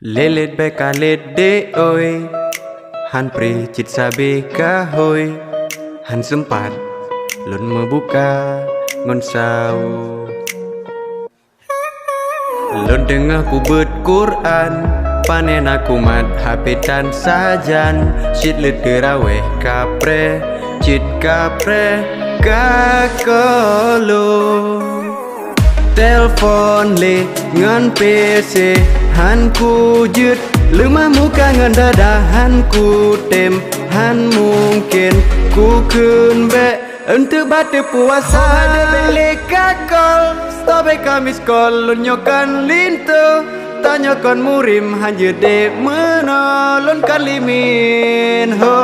Lelet beka lede oi, han pri cit sabe kahoi, han sempat lun membuka ngon sau. Lun dengar ku bet Quran, panen aku mat HP dan sajan, cit let terawih kapre, cit kapre kakolo. Telefon le ngan PC, han ku jut luma muka ngan dada, han ku tem, han mungkin ku kun be untuk batu puasa. Ada beli kakol, stop kami skol, lunyokan lintu, tanyakan murim hanya dek menolon kalimin ho.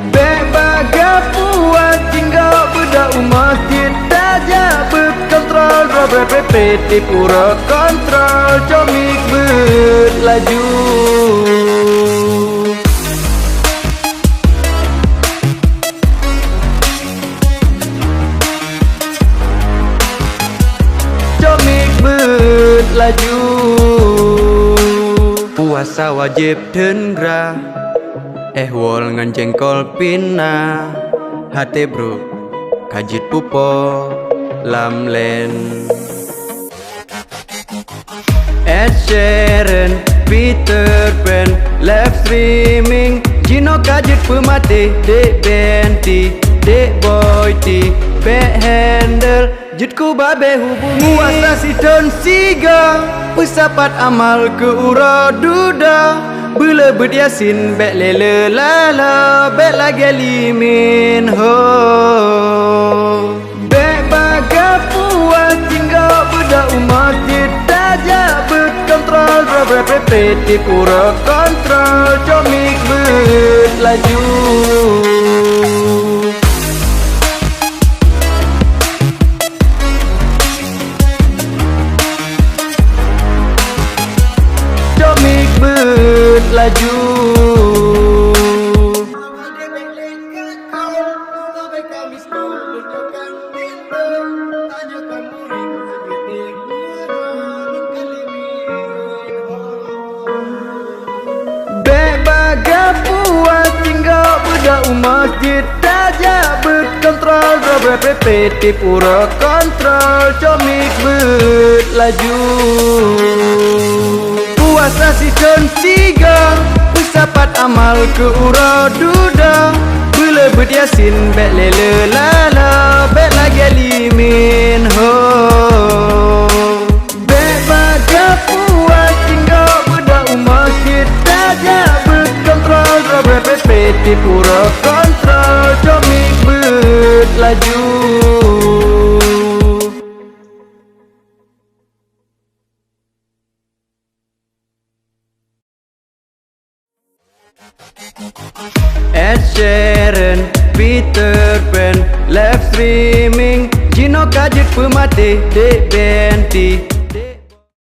Bebaga puas tinggal budak umat kita jabut kontrol robot PPT pura kontrol comik berlaju. Comik berlaju. Puasa wajib tendra, wol ngan jengkol pina, hati bro kajit pupo lam len. Ed Sheeran, Peter Pan, live streaming, Gino kajit pemati, dek Benti, dek Boy T, back handle, jutku babe hubungi. Puasa si Don Siga, pesapat amal ke ura duda, bela berdiasin, bek lele lala, bek lagi limin ho. Bek baga puas tinggal budak umat kita jabut kontrol robot PPT pura kontrol comik berlaju. Comik berlaju. Bebaga puas tinggal budak umat kita jabut kontrol robot PPT pura kontrol comik berlaju. Puasa si Don Siga, pesapat amal ke ura duda, bela berdiasin, bek lele lala, bek lagi limin ho. Bek baga puas tinggal budak umat kita jabut kontrol robot PPT pura kontrol comik berlaju. Ed Sheeran, Peter Pan, live streaming, Gino kajit pemati, dek Benti,